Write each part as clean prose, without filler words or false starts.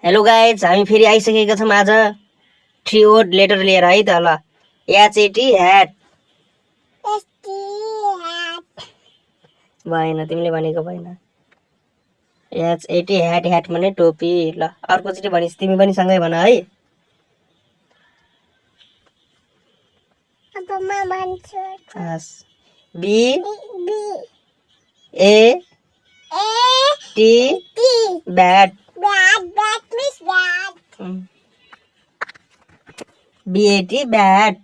Hello guys, हामी फेरि आइसकेका छौँ आज 3 वर्ड लेटर लिएर है त। ल एचएटी ह्याट भएन, तिमीले भनेको भएन। एचएटी ह्याट, ह्याट भने टोपी। ल अर्कोचोटि भनिस्, तिमी पनि सँगै भन है। B A T bat. B A T bat.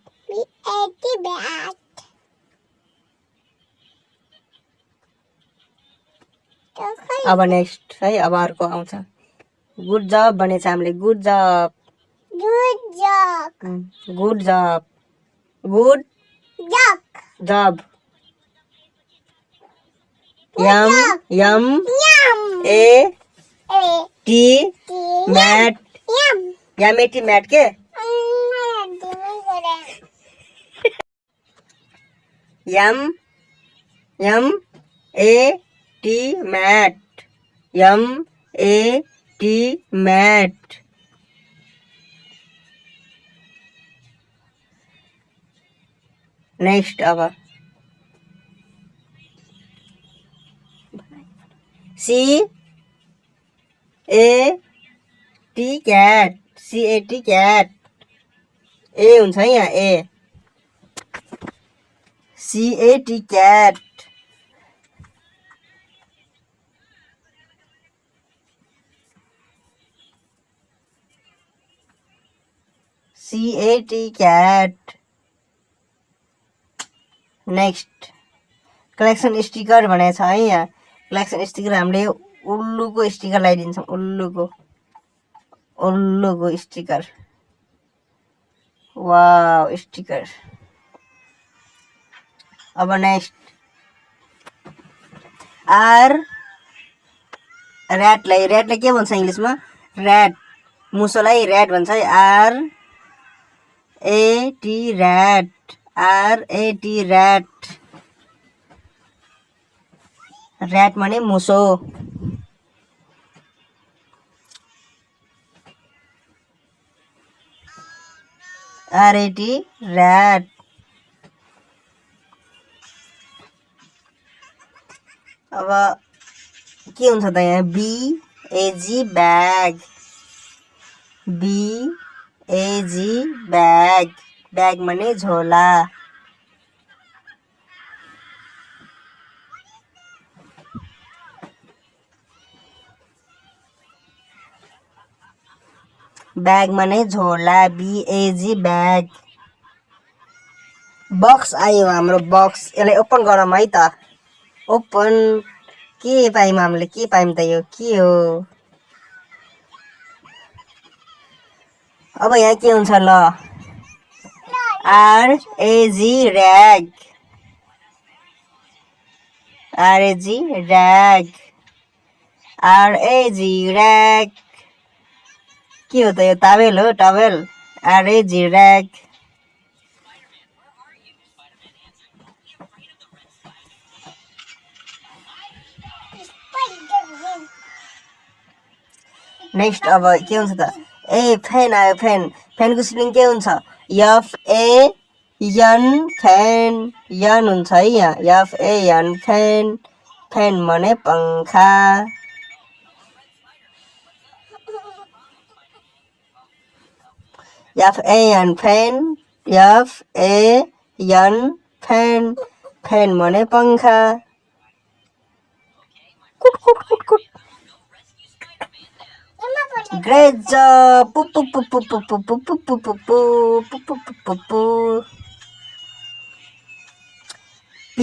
अब नेक्स्ट है, अब अर्को आउँछ। गुड जब भनेछ हामीले, good job. Good job, good job. M M A T mat. M A T mat के M M A T mat. M A T mat. Next अब C A T cat. C A T cat. ए हुन्छ है यहाँ, ए C A T cat. C A T cat. Next collection sticker भनेको छ है यहाँ। कलेक्सन स्टिकर हामीले उल्लुको स्टिकर लगाइदिन्छौँ, उल्लुको स्टिकर। Wow sticker. अब नेक्स्ट आर ऱ्याटलाई के भन्छ इङ्ग्लिसमा? ऱ्याट। मुसोलाई ऱ्याट भन्छ है। R A T rat. R A T rat. Rat माने मुसो। R A T rat. अब के हुन्छ त यहाँ? B A G bag. B A G bag. Bag माने झोला। ब्याग माने झोला। बीएजी ब्याग। बक्स आयो हाम्रो, बक्स। यसलाई ओपन गरौँ है त। ओपन। के पायौँ हामीले? के पायौँ त? यो के हो? अब यहाँ के हुन्छ ल? आरएजी ऱ्याग। आरएजी ऱ्याग। आरएजी ऱ्याग। के हो त यो? टावेल हो, टावेल। आरएजी ऱ्याग। नेक्स्ट अब के हुन्छ त? ए फ्यान आयो, फ्यान। फ्यानको स्पेलिङ के हुन्छ? FAN fan. यन हुन्छ है यहाँ, एफएएन फ्यान। फ्यान भने पंखा। FAN fan. FAN fan. Fan भने पंखा। कुट कुट कुट कुट। Great job. Poo poo poo poo poo poo poo poo poo poo poo poo poo poo poo. P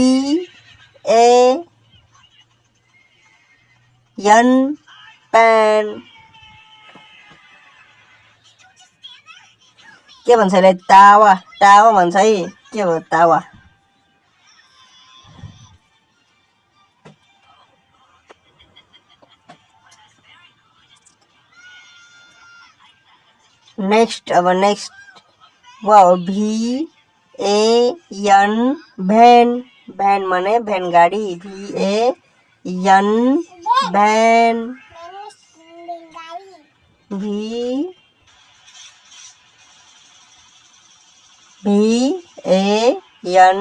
A N pan. के भन्छ यसलाई? तावा। तावा भन्छ है। के हो तावा? नेक्स्ट अब next wow VAN van. Van माने भ्यान गाडी। VAN van. भी VAN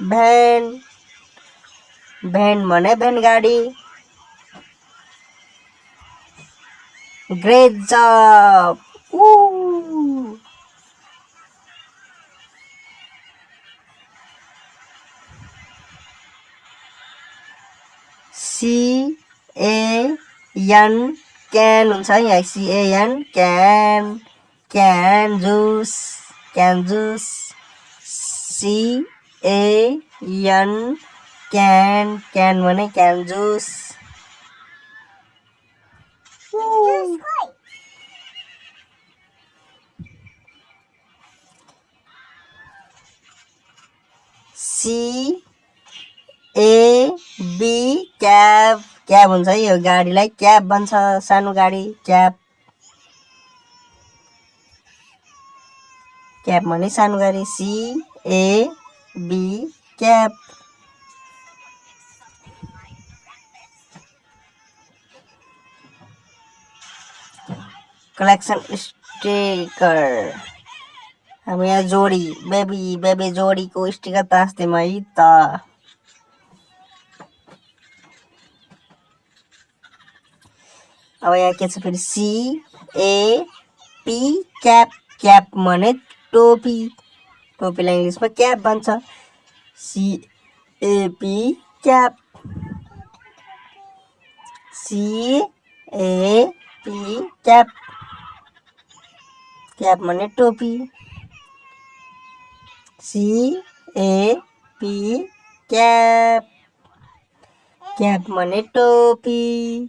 भ्यान भ्यान भने भ्यान गाडी ग्रेट जब CAN क्यान हुन्छ यहाँ CAN can juice CAN can भने क्यान जुस CAB क्याब हुन्छ है यो गाडीलाई क्याब भन्छ सानो गाडी क्याब भने सानो गाडी CAB क्याब कलेक्सन स्टिकर हामी यहाँ जोडी बेबी जोडीको स्टिकर तास्दैम है त अब यहाँ के छ फेरि CAP क्याप भने टोपीलाई इङ्ग्लिसमा क्याप भन्छ CAP क्याप क्याप भने टोपी CAP क्याप भने टोपी